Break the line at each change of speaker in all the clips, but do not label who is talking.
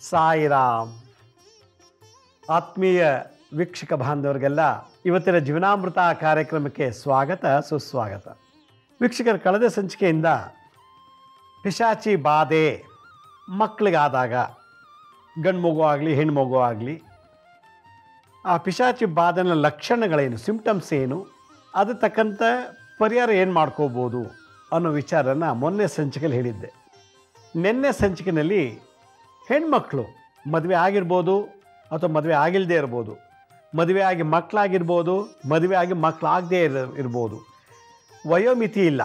ಸಾಯಿರಾಮ್. ಆತ್ಮೀಯ ವೀಕ್ಷಕ ಬಾಂಧವರಿಗೆಲ್ಲ ಇವತ್ತಿನ ಜೀವನಾಮೃತ ಕಾರ್ಯಕ್ರಮಕ್ಕೆ ಸ್ವಾಗತ ಸುಸ್ವಾಗತ. ವೀಕ್ಷಕರ, ಕಳೆದ ಸಂಚಿಕೆಯಿಂದ ಪಿಶಾಚಿ ಬಾಧೆ ಮಕ್ಕಳಿಗಾದಾಗ, ಗಂಡು ಮಗು ಆಗಲಿ ಹೆಣ್ಣು ಮಗು ಆಗಲಿ, ಆ ಪಿಶಾಚಿ ಬಾಧೆನ ಲಕ್ಷಣಗಳೇನು, ಸಿಂಪ್ಟಮ್ಸ್ ಏನು, ಅದು ತಕ್ಕಂಥ ಪರಿಹಾರ ಏನು ಮಾಡ್ಕೋಬೋದು ಅನ್ನೋ ವಿಚಾರನ ಮೊನ್ನೆ ಸಂಚಿಕೆಯಲ್ಲಿ ಹೇಳಿದ್ದೆ. ನಿನ್ನೆ ಸಂಚಿಕೆಯಲ್ಲಿ ಹೆಣ್ಮಕ್ಳು ಮದುವೆ ಆಗಿರ್ಬೋದು ಅಥವಾ ಮದುವೆ ಆಗಿಲ್ಲದೆ ಇರ್ಬೋದು, ಮದುವೆ ಆಗಿ ಮಕ್ಕಳಾಗಿರ್ಬೋದು, ಮದುವೆ ಆಗಿ ಮಕ್ಕಳಾಗದೇ ಇರ್ಬೋದು, ವಯೋಮಿತಿ ಇಲ್ಲ,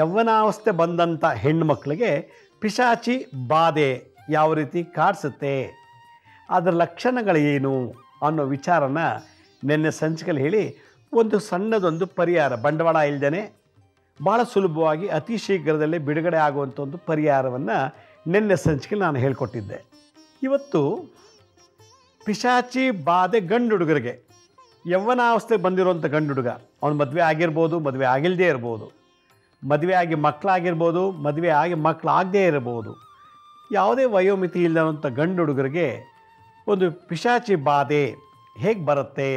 ಯೌವನಾವಸ್ಥೆ ಬಂದಂಥ ಹೆಣ್ಮಕ್ಳಿಗೆ ಪಿಶಾಚಿ ಬಾಧೆ ಯಾವ ರೀತಿ ಕಾಡಿಸುತ್ತೆ, ಅದರ ಲಕ್ಷಣಗಳೇನು ಅನ್ನೋ ವಿಚಾರನ ನಿನ್ನೆ ಸಂಚಿಕೆಯಲ್ಲಿ ಹೇಳಿ ಒಂದು ಸಣ್ಣದೊಂದು ಪರಿಹಾರ, ಬಂಡವಾಳ ಇಲ್ಲದೇ ಭಾಳ ಸುಲಭವಾಗಿ ಅತಿ ಶೀಘ್ರದಲ್ಲೇ ಬಿಡುಗಡೆ ಆಗುವಂಥ ಒಂದು ಪರಿಹಾರವನ್ನು ನಿನ್ನೆ ಸಂಚಿಕೆಯಲ್ಲಿ ನಾನು ಹೇಳಿಕೊಟ್ಟಿದ್ದೆ. ಇವತ್ತು ಪಿಶಾಚಿ ಬಾಧೆ ಗಂಡು ಹುಡುಗರಿಗೆ, ಯೌವನಾವಸ್ಥೆಗೆ ಬಂದಿರುವಂಥ ಗಂಡು ಹುಡುಗ, ಅವನು ಮದುವೆ ಆಗಿರ್ಬೋದು, ಮದುವೆ ಆಗಿಲ್ಲದೇ ಇರ್ಬೋದು, ಮದುವೆ ಆಗಿ ಮಕ್ಕಳಾಗಿರ್ಬೋದು, ಮದುವೆ ಆಗಿ ಮಕ್ಕಳಾಗದೇ ಇರ್ಬೋದು, ಯಾವುದೇ ವಯೋಮಿತಿ ಇಲ್ಲದಂಥ ಗಂಡು ಹುಡುಗರಿಗೆ ಒಂದು ಪಿಶಾಚಿ ಬಾಧೆ ಹೇಗೆ ಬರುತ್ತೆ,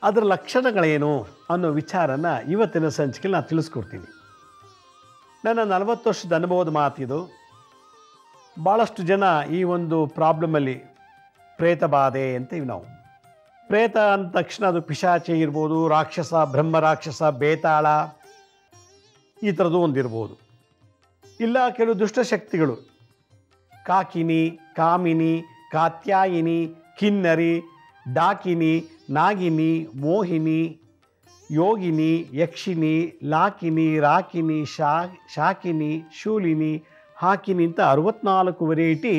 ಅದರ ಲಕ್ಷಣಗಳೇನು ಅನ್ನೋ ವಿಚಾರನ ಇವತ್ತಿನ ಸಂಚಿಕೆಯಲ್ಲಿ ನಾನು ತಿಳಿಸ್ಕೊಡ್ತೀನಿ. ನನ್ನ 40 ವರ್ಷದ ಅನುಭವದ ಮಾತಿದು. ಭಾಳಷ್ಟು ಜನ ಈ ಒಂದು ಪ್ರಾಬ್ಲಮಲ್ಲಿ ಪ್ರೇತ ಬಾಧೆ ಅಂತೀವಿ ನಾವು. ಪ್ರೇತ ಅಂದ ತಕ್ಷಣ ಅದು ಪಿಶಾಚಿ ಇರ್ಬೋದು, ರಾಕ್ಷಸ, ಬ್ರಹ್ಮ ರಾಕ್ಷಸ, ಬೇತಾಳ, ಈ ಥರದ್ದು ಒಂದಿರ್ಬೋದು. ಇಲ್ಲ ಕೆಲವು ದುಷ್ಟಶಕ್ತಿಗಳು, ಕಾಕಿನಿ, ಕಾಮಿನಿ, ಕಾತ್ಯಾಯಿನಿ, ಕಿನ್ನರಿ, ಡಾಕಿನಿ, ನಾಗಿನಿ, ಮೋಹಿನಿ, ಯೋಗಿನಿ, ಯಕ್ಷಿನಿ, ಲಾಕಿನಿ, ರಾಕಿನಿ, ಶಾಕಿನಿ, ಶೂಲಿನಿ, ಹಾಕಿನಿ ಅಂತ 64 ವೆರೈಟಿ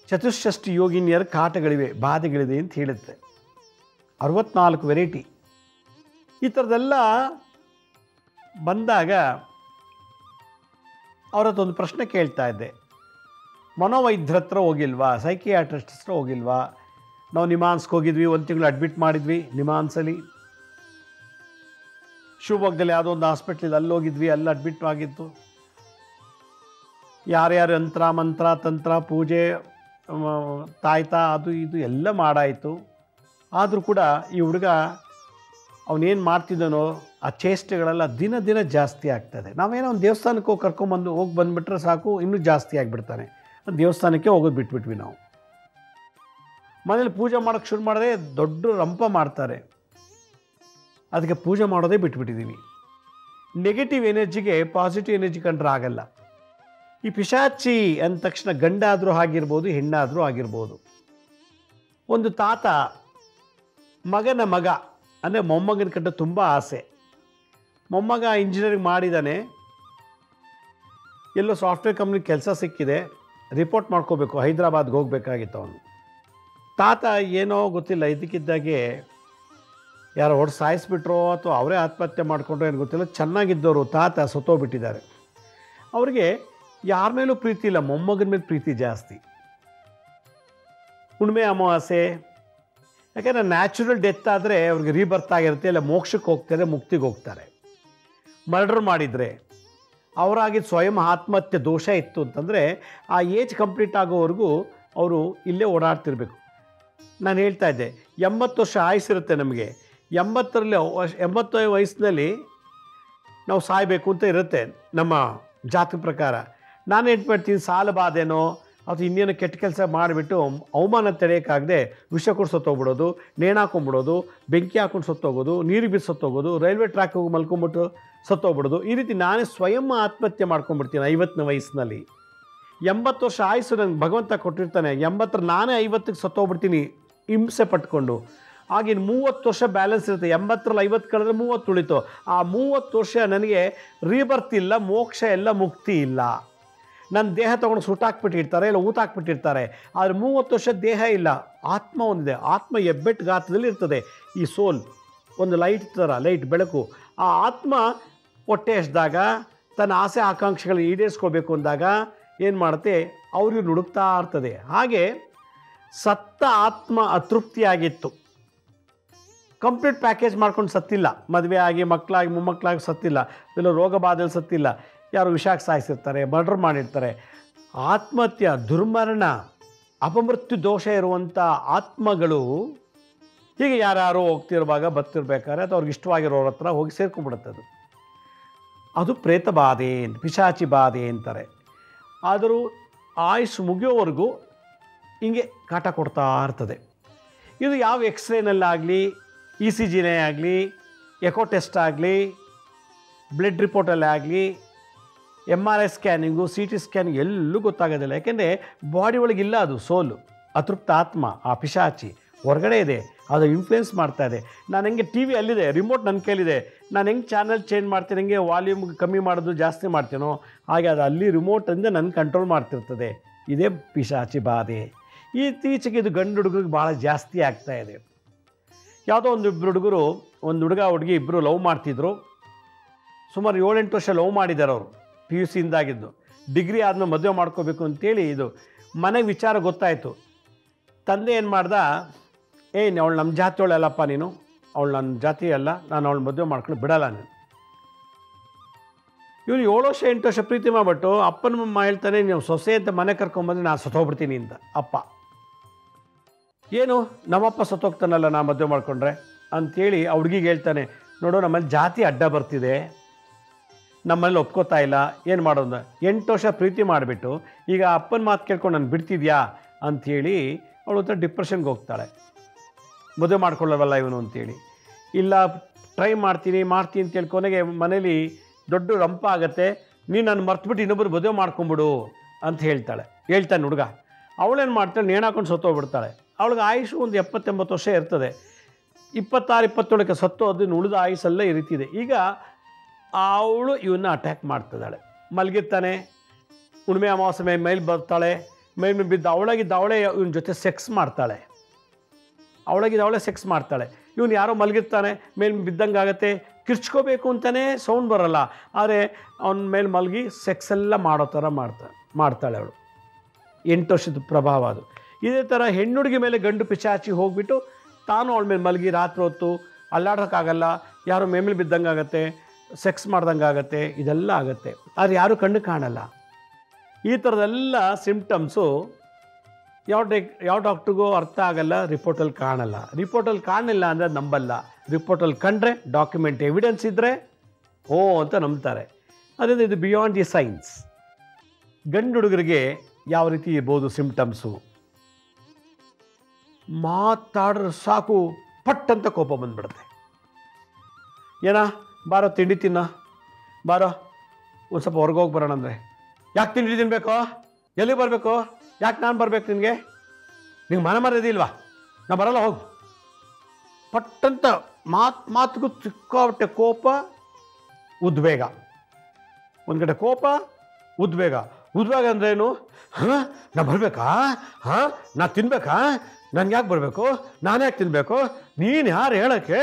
ಚತುಷ್ಷಷ್ಟಿ ಯೋಗಿನಿಯರ ಕಾಟಗಳಿವೆ, ಬಾಧೆಗಳಿವೆ ಅಂತ ಹೇಳುತ್ತೆ. 64 ವೆರೈಟಿ. ಈ ಥರದ್ದೆಲ್ಲ ಬಂದಾಗ ಅವ್ರ ಹತ್ರ ಒಂದು ಪ್ರಶ್ನೆ ಕೇಳ್ತಾ ಇದ್ದೆ. ಮನೋವೈದ್ಯರ ಹತ್ರ ಹೋಗಿಲ್ವಾ, ಸೈಕಿಯಾಟ್ರಿಸ್ಟ್ ಹತ್ರ ಹೋಗಿಲ್ವಾ? ನಾವು ನಿಮಾನ್ಸ್ಗೆ ಹೋಗಿದ್ವಿ, 1 ತಿಂಗಳು ಅಡ್ಮಿಟ್ ಮಾಡಿದ್ವಿ ನಿಮಾನ್ಸಲ್ಲಿ. ಶಿವಮೊಗ್ಗದಲ್ಲಿ ಯಾವುದೋ ಒಂದು ಹಾಸ್ಪಿಟ್ಲಿದೆ, ಅಲ್ಲಿ ಹೋಗಿದ್ವಿ, ಅಲ್ಲಿ ಅಡ್ಮಿಟ್ ಆಗಿತ್ತು. ಯಾರ್ಯಾರು ಯಂತ್ರ ಮಂತ್ರ ತಂತ್ರ ಪೂಜೆ ತಾಯ್ತ ಅದು ಇದು ಎಲ್ಲ ಮಾಡಾಯಿತು. ಆದರೂ ಕೂಡ ಈ ಹುಡುಗ ಅವನೇನು ಮಾಡ್ತಿದ್ದಾನೋ ಆ ಚೇಷ್ಟೆಗಳೆಲ್ಲ ದಿನ ದಿನ ಜಾಸ್ತಿ ಆಗ್ತದೆ. ನಾವೇನೋ ಒಂದು ದೇವಸ್ಥಾನಕ್ಕೆ ಹೋಗಿ ಬಂದುಬಿಟ್ರೆ ಸಾಕು, ಇನ್ನೂ ಜಾಸ್ತಿ ಆಗಿಬಿಡ್ತಾನೆ. ದೇವಸ್ಥಾನಕ್ಕೆ ಹೋಗೋದು ಬಿಟ್ಬಿಟ್ವಿ ನಾವು. ಮನೇಲಿ ಪೂಜೆ ಮಾಡೋಕ್ಕೆ ಶುರು ಮಾಡಿದ್ರೆ ದೊಡ್ಡ ರಂಪ ಮಾಡ್ತಾರೆ, ಅದಕ್ಕೆ ಪೂಜೆ ಮಾಡೋದೇ ಬಿಟ್ಬಿಟ್ಟಿದ್ದೀವಿ. ನೆಗೆಟಿವ್ ಎನರ್ಜಿಗೆ ಪಾಸಿಟಿವ್ ಎನರ್ಜಿ ಕಂಡ್ರೆ ಆಗಲ್ಲ. ಈ ಪಿಶಾಚಿ ಅಂದ ತಕ್ಷಣ ಗಂಡಾದರೂ ಆಗಿರ್ಬೋದು, ಹೆಣ್ಣಾದರೂ ಆಗಿರ್ಬೋದು. ಒಂದು ತಾತ ಮಗನ ಮಗ ಅಂದರೆ ಮೊಮ್ಮಗನ ಕಂಡು ತುಂಬ ಆಸೆ. ಮೊಮ್ಮಗ ಇಂಜಿನಿಯರಿಂಗ್ ಮಾಡಿದ್ದಾನೆ, ಎಲ್ಲೋ ಸಾಫ್ಟ್ವೇರ್ ಕಂಪ್ನಿ ಕೆಲಸ ಸಿಕ್ಕಿದೆ, ರಿಪೋರ್ಟ್ ಮಾಡ್ಕೋಬೇಕು, ಹೈದರಾಬಾದ್ಗೆ ಹೋಗಬೇಕಾಗಿತ್ತು ಅವನು. ತಾತ ಏನೋ ಗೊತ್ತಿಲ್ಲ, ಇದಕ್ಕಿದ್ದಾಗೆ ಯಾರೋ ಹೊಡೆದು ಸಾಯಿಸ್ಬಿಟ್ರೋ ಅಥವಾ ಅವರೇ ಆತ್ಮಹತ್ಯೆ ಮಾಡಿಕೊಂಡ್ರೋ ಏನು ಗೊತ್ತಿಲ್ಲ, ಚೆನ್ನಾಗಿದ್ದವರು ತಾತ ಸತ್ತೋಗ್ಬಿಟ್ಟಿದ್ದಾರೆ. ಅವ್ರಿಗೆ ಯಾರ ಮೇಲೂ ಪ್ರೀತಿ ಇಲ್ಲ, ಮೊಮ್ಮಗನ ಮೇಲೆ ಪ್ರೀತಿ ಜಾಸ್ತಿ. ಹುಣ್ಣಿಮೆ ಅಮಾವಾಸ್ಯೆ, ಯಾಕೆಂದರೆ ನ್ಯಾಚುರಲ್ ಡೆತ್ ಆದರೆ ಅವ್ರಿಗೆ ರೀಬರ್ತ್ ಆಗಿರುತ್ತೆ, ಇಲ್ಲ ಮೋಕ್ಷಕ್ಕೆ ಹೋಗ್ತಾರೆ, ಮುಕ್ತಿಗೆ ಹೋಗ್ತಾರೆ. ಮರ್ಡರ್ ಮಾಡಿದರೆ ಅವರಾಗಿದ್ದು ಸ್ವಯಂ ಆತ್ಮಹತ್ಯೆ ದೋಷ ಇತ್ತು ಅಂತಂದರೆ ಆ ಏಜ್ ಕಂಪ್ಲೀಟ್ ಆಗೋವರೆಗೂ ಅವರು ಇಲ್ಲೇ ಓಡಾಡ್ತಿರ್ಬೇಕು. ನಾನು ಹೇಳ್ತಾ ಇದ್ದೆ, 80 ವರ್ಷ ಆಯುಸ್ಸಿರುತ್ತೆ ನಮಗೆ. 80 ವಯಸ್ಸಿನಲ್ಲಿ ನಾವು ಸಾಯಬೇಕು ಅಂತ ಇರುತ್ತೆ ನಮ್ಮ ಜಾತಕ ಪ್ರಕಾರ. ನಾನು ಏನು ಮಾಡ್ತೀನಿ, ಸಾಲ ಬಾಧೆನೋ ಅಥವಾ ಇನ್ನೇನು ಕೆಟ್ಟ ಕೆಲಸ ಮಾಡಿಬಿಟ್ಟು ಅವಮಾನ ತಡೆಯೋಕ್ಕಾಗದೆ ವಿಷ ಕೊಟ್ಟು ಸತ್ತೋಗ್ಬಿಡೋದು, ನೇಣು ಹಾಕೊಂಡ್ಬಿಡೋದು, ಬೆಂಕಿ ಹಾಕೊಂಡು ಸತ್ತೋಗೋದು, ನೀರಿಗೆ ಬಿದ್ದು ಸತ್ತೋಗೋದು, ರೈಲ್ವೆ ಟ್ರ್ಯಾಕ್ ಹೋಗಿ ಮಲ್ಕೊಂಬಿಟ್ಟು ಸತ್ತೋಗ್ಬಿಡೋದು. ಈ ರೀತಿ ನಾನೇ ಸ್ವಯಂ ಆತ್ಮಹತ್ಯೆ ಮಾಡ್ಕೊಂಡ್ಬಿಡ್ತೀನಿ 50ನೇ ವಯಸ್ಸಿನಲ್ಲಿ. 80 ವರ್ಷ ಆಯುಸ್ಸು ನನಗೆ ಭಗವಂತ ಕೊಟ್ಟಿರ್ತಾನೆ, 80 ನಾನೇ 50ಕ್ಕೆ ಸತ್ತೋಗ್ಬಿಡ್ತೀನಿ ಹಿಂಸೆ ಪಟ್ಕೊಂಡು. ಆಗಿನ 30 ವರ್ಷ ಬ್ಯಾಲೆನ್ಸ್ ಇರುತ್ತೆ. 80ರಲ್ಲಿ 50 ಕಳೆದ್ರೆ 30 ಉಳಿತು. ಆ 30 ವರ್ಷ ನನಗೆ ರೀಬರ್ತ್ ಇಲ್ಲ, ಮೋಕ್ಷ ಇಲ್ಲ, ಮುಕ್ತಿ ಇಲ್ಲ. ನನ್ನ ದೇಹ ತೊಗೊಂಡು ಸುಟ್ಟಾಕ್ಬಿಟ್ಟಿರ್ತಾರೆ, ಇಲ್ಲ ಊತಾಕ್ಬಿಟ್ಟಿರ್ತಾರೆ. ಆದರೆ 30 ವರ್ಷ ದೇಹ ಇಲ್ಲ, ಆತ್ಮ ಒಂದಿದೆ. ಆತ್ಮ ಹೆಬ್ಬೆಟ್ಟು ಗಾತ್ರದಲ್ಲಿ ಇರ್ತದೆ. ಈ ಸೋಲ್ ಒಂದು ಲೈಟ್ ಥರ, ಲೈಟ್ ಬೆಳಕು. ಆ ಆತ್ಮ ಹೊಟ್ಟೆ ಎಸ್ದಾಗ ತನ್ನ ಆಸೆ ಆಕಾಂಕ್ಷೆಗಳು ಈಡೇರಿಸ್ಕೋಬೇಕು ಅಂದಾಗ ಏನು ಮಾಡುತ್ತೆ, ಅವ್ರಿಗೆ ಹುಡುಕ್ತಾ ಇರ್ತದೆ. ಹಾಗೆ ಸತ್ತ ಆತ್ಮ ಅತೃಪ್ತಿಯಾಗಿತ್ತು, ಕಂಪ್ಲೀಟ್ ಪ್ಯಾಕೇಜ್ ಮಾಡ್ಕೊಂಡು ಸತ್ತಿಲ್ಲ. ಮದುವೆ ಆಗಿ ಮಕ್ಕಳಾಗಿ ಮೊಮ್ಮಕ್ಕಳಾಗಿ ಸತ್ತಿಲ್ಲ, ಇಲ್ಲ ರೋಗ ಬಾಧೆಯಲ್ಲಿ ಸತ್ತಿಲ್ಲ, ಯಾರು ವಿಷಾಕ್ಕೆ ಸಾಯಿಸಿರ್ತಾರೆ, ಮರ್ಡರ್ ಮಾಡಿರ್ತಾರೆ. ಆತ್ಮಹತ್ಯೆ, ದುರ್ಮರಣ, ಅಪಮೃತ್ಯು ದೋಷ ಇರುವಂಥ ಆತ್ಮಗಳು ಹೀಗೆ ಯಾರು ಹೋಗ್ತಿರುವಾಗ ಬರ್ತಿರ್ಬೇಕಾದ್ರೆ ಅದು ಅವ್ರಿಗೆ ಇಷ್ಟವಾಗಿರೋರ ಹತ್ರ ಹೋಗಿ ಸೇರ್ಕೊಂಡ್ಬಿಡುತ್ತದು. ಅದು ಪ್ರೇತ ಬಾಧೆ, ಪಿಶಾಚಿ ಬಾಧೆ ಅಂತಾರೆ. ಆದರೂ ಆಯುಷ್ ಮುಗಿಯೋವರೆಗೂ ಹಿಂಗೆ ಕಾಟ ಕೊಡ್ತಾ ಇರ್ತದೆ. ಇದು ಯಾವ ಎಕ್ಸ್ರೇನಲ್ಲಾಗಲಿ, ಇ ಸಿ ಜಿನೇ ಆಗಲಿ, ಎಕೋ ಟೆಸ್ಟ್ ಆಗಲಿ, ಬ್ಲಡ್ ರಿಪೋರ್ಟಲ್ಲೇ ಆಗಲಿ, MRI ಸ್ಕ್ಯಾನಿಂಗು, CT ಸ್ಕ್ಯಾನಿಂಗ್ ಎಲ್ಲೂ ಗೊತ್ತಾಗೋದಿಲ್ಲ. ಯಾಕೆಂದರೆ ಬಾಡಿ ಒಳಗಿಲ್ಲ, ಅದು ಸೋಲು, ಅತೃಪ್ತ ಆತ್ಮ, ಆ ಪಿಶಾಚಿ ಹೊರಗಡೆ ಇದೆ, ಅದು ಇನ್ಫ್ಲುಯೆನ್ಸ್ ಮಾಡ್ತಾ ಇದೆ. ನಾನು ಹೆಂಗೆ ಟಿ ವಿ ಅಲ್ಲಿದೆ, ರಿಮೋಟ್ ನನ್ನ ಕೈಲಿದೆ, ನಾನು ಹೆಂಗೆ ಚಾನಲ್ ಚೇಂಜ್ ಮಾಡ್ತೀನಿ, ಹೆಂಗೆ ವಾಲ್ಯೂಮ್ ಕಮ್ಮಿ ಮಾಡೋದು ಜಾಸ್ತಿ ಮಾಡ್ತೀನೋ ಹಾಗೆ ಅದು ಅಲ್ಲಿ ರಿಮೋಟಿಂದ ನನ್ನ ಕಂಟ್ರೋಲ್ ಮಾಡ್ತಿರ್ತದೆ. ಇದೇ ಪಿಶಾಚಿ ಬಾಧೆ. ಇತ್ತೀಚೆಗೆ ಇದು ಗಂಡು ಹುಡುಗರಿಗೆ ಭಾಳ ಜಾಸ್ತಿ ಆಗ್ತಾಯಿದೆ. ಯಾವುದೋ ಒಂದು ಹುಡುಗ ಹುಡುಗಿ ಇಬ್ಬರು ಲವ್ ಮಾಡ್ತಿದ್ರು. ಸುಮಾರು 7-8 ವರ್ಷ ಲವ್ ಮಾಡಿದ್ದಾರೆ ಅವರು, PUC ಇಂದಾಗಿದ್ದು. ಡಿಗ್ರಿ ಆದಮೇಲೆ ಮದುವೆ ಮಾಡ್ಕೋಬೇಕು ಅಂತೇಳಿ ಇದು ಮನೆಗೆ ವಿಚಾರ ಗೊತ್ತಾಯಿತು. ತಂದೆ ಏನು ಮಾಡ್ದ, ಅವಳು ನಮ್ಮ ಜಾತಿಯವಳು ಅಲ್ಲಪ್ಪ, ನೀನು ಅವಳು ನನ್ನ ಜಾತಿ ಅಲ್ಲ, ನಾನು ಅವಳು ಮದುವೆ ಮಾಡ್ಕೊಂಡು ಬಿಡಲ್ಲ ನೀನು. ಇವನು 7 ವರ್ಷ 8 ವರ್ಷ ಪ್ರೀತಿ ಮಾಡಿಬಿಟ್ಟು ಅಪ್ಪನ ಹೇಳ್ತಾನೆ, ನೀವು ಸೊಸೆ ಅಂತ ಮನೆ ಕರ್ಕೊಂಬಂದ್ರೆ ನಾನು ಸತ್ತೋಗ್ಬಿಡ್ತೀನಿ ಅಂತ. ಅಪ್ಪ ಏನು ನಮ್ಮಪ್ಪ ಸತ್ತೋಗ್ತಾನಲ್ಲ ನಾ ಮದುವೆ ಮಾಡಿಕೊಂಡ್ರೆ ಅಂಥೇಳಿ ಆ ಹುಡುಗಿಗೆ ಹೇಳ್ತಾನೆ, ನೋಡು ನಮ್ಮಲ್ಲಿ ಜಾತಿ ಅಡ್ಡ ಬರ್ತಿದೆ, ನಮ್ಮಲ್ಲಿ ಒಪ್ಕೋತಾ ಇಲ್ಲ, ಏನು ಮಾಡೋದು. 8 ವರ್ಷ ಪ್ರೀತಿ ಮಾಡಿಬಿಟ್ಟು ಈಗ ಅಪ್ಪನ ಮಾತು ಕೇಳ್ಕೊಂಡು ನಾನು ಬಿಡ್ತಿದ್ಯಾ ಅಂಥೇಳಿ ಅವಳು ಒಂಥರ ಡಿಪ್ರೆಷನ್ಗೆ ಹೋಗ್ತಾಳೆ. ಮದುವೆ ಮಾಡ್ಕೊಳ್ಳವಲ್ಲ ಇವನು ಅಂತೇಳಿ. ಇಲ್ಲ ಟ್ರೈ ಮಾಡ್ತೀನಿ ಅಂತೇಳಿ ಕೊನೆಗೆ ಮನೇಲಿ ದೊಡ್ಡ ರಂಪ ಆಗುತ್ತೆ. ನೀನು ನಾನು ಮರ್ತುಬಿಟ್ಟು ಇನ್ನೊಬ್ಬರು ಮದುವೆ ಮಾಡ್ಕೊಂಬಿಡು ಅಂತ ಹೇಳ್ತಾನೆ ಹುಡುಗ. ಅವಳೇನು ಮಾಡ್ತಾಳೆ, ನೇಣಾಕೊಂಡು ಸತ್ತೋಗ್ಬಿಡ್ತಾಳೆ. ಅವಳಿಗೆ ಆಯುಷು ಒಂದು 70-80 ವರ್ಷ ಇರ್ತದೆ. 26-27ಕ್ಕೆ ಸತ್ತು ಅದನ್ನು ಉಳಿದ ಆಯುಷೆಲ್ಲ ಈ ರೀತಿ ಇದೆ. ಈಗ ಅವಳು ಇವನ್ನ ಅಟ್ಯಾಕ್ ಮಾಡ್ತಿದ್ದಾಳೆ. ಮಲಗಿರ್ತಾನೆ, ಹುಣ್ಣಿಮೆ ಅಮಾವಾಸ್ಯೆ ಮೇಲೆ ಬರ್ತಾಳೆ, ಮೇಲೆ ಬಿದ್ದು ಅವಳೇ ಇವನ ಜೊತೆ ಸೆಕ್ಸ್ ಮಾಡ್ತಾಳೆ. ಸೆಕ್ಸ್ ಮಾಡ್ತಾಳೆ. ಇವನು ಯಾರೋ ಮಲಗಿರ್ತಾನೆ, ಮೇಲೆ ಬಿದ್ದಂಗೆ ಆಗುತ್ತೆ, ಕಿರ್ಚ್ಕೋಬೇಕು ಅಂತಲೇ ಸೌಂಡ್ ಬರೋಲ್ಲ, ಆದರೆ ಅವನ ಮೇಲೆ ಮಲಗಿ ಸೆಕ್ಸ್ ಎಲ್ಲ ಮಾಡೋ ಥರ ಮಾಡ್ತಾಳೆ ಅವಳು. 8 ವರ್ಷದ ಪ್ರಭಾವ ಅದು. ಇದೇ ಥರ ಹೆಣ್ಣುಡುಗಿ ಮೇಲೆ ಗಂಡು ಪಿಶಾಚಿ ಹೋಗಿಬಿಟ್ಟು ತಾನು ಅವಳ ಮೇಲೆ ಮಲಗಿ ರಾತ್ರಿ ಹೊತ್ತು ಅಲ್ಲಾಡೋಕ್ಕಾಗಲ್ಲ, ಯಾರೋ ಮೇಮೇಲೆ ಬಿದ್ದಂಗೆ ಆಗುತ್ತೆ, ಸೆಕ್ಸ್ ಮಾಡ್ದಂಗೆ ಆಗುತ್ತೆ, ಇದೆಲ್ಲ ಆಗುತ್ತೆ. ಆದರೆ ಯಾರೂ ಕಣ್ಣು ಕಾಣಲ್ಲ. ಈ ಥರದೆಲ್ಲ ಸಿಂಪ್ಟಮ್ಸು ಯಾವ ಡಾಕ್ಟ್ರಿಗೂ ಅರ್ಥ ಆಗಲ್ಲ, ರಿಪೋರ್ಟಲ್ಲಿ ಕಾಣಲ್ಲ. ರಿಪೋರ್ಟಲ್ಲಿ ಕಾಣಲಿಲ್ಲ ಅಂದರೆ ನಂಬಲ್ಲ. ರಿಪೋರ್ಟಲ್ಲಿ ಕಂಡ್ರೆ ಡಾಕ್ಯುಮೆಂಟ್ ಎವಿಡೆನ್ಸ್ ಇದ್ದರೆ ಅಂತ ನಂಬ್ತಾರೆ. ಅದರಿಂದ ಇದು ಬಿಯಾಂಡ್ ದಿ ಸೈನ್ಸ್. ಗಂಡು ಹುಡುಗರಿಗೆ ಯಾವ ರೀತಿ ಇರ್ಬೋದು ಸಿಂಪ್ಟಮ್ಸು? ಮಾತಾಡ್ರೆ ಸಾಕು ಪಟ್ ಅಂತ ಕೋಪ ಬಂದುಬಿಡುತ್ತೆ. ಬಾರೋ ತಿಂಡಿ ತಿನ್ನ, ಬಾರೋ ಒಂದು ಸ್ವಲ್ಪ ಹೊರಗೋಗಿ ಬರೋಣ ಅಂದರೆ, ಯಾಕೆ ತಿಂಡಿ ತಿನ್ನಬೇಕು, ಎಲ್ಲಿಗೆ ಬರಬೇಕು, ಯಾಕೆ ನಾನು ಬರಬೇಕು, ನಿನಗೆ ಮನಮರ್ಯಾದಿಲ್ವಾ, ನಾ ಬರಲ್ಲ, ಹೋಗು. ಪಟ್ಟಂತ ಮಾತಿಗೂ ಸಿಕ್ಕಾಬಟ್ಟೆ ಕೋಪ, ಉದ್ವೇಗ. ಒಂದು ಕಡೆ ಕೋಪ, ಉದ್ವೇಗ ಅಂದ್ರೇನು? ನಾ ಬರಬೇಕಾ, ನಾ ತಿನ್ಬೇಕಾ, ನನ್ಗೆ ಯಾಕೆ ಬರಬೇಕು, ನಾನು ಯಾಕೆ ತಿನ್ನಬೇಕು, ನೀನು ಯಾರು ಹೇಳೋಕ್ಕೆ,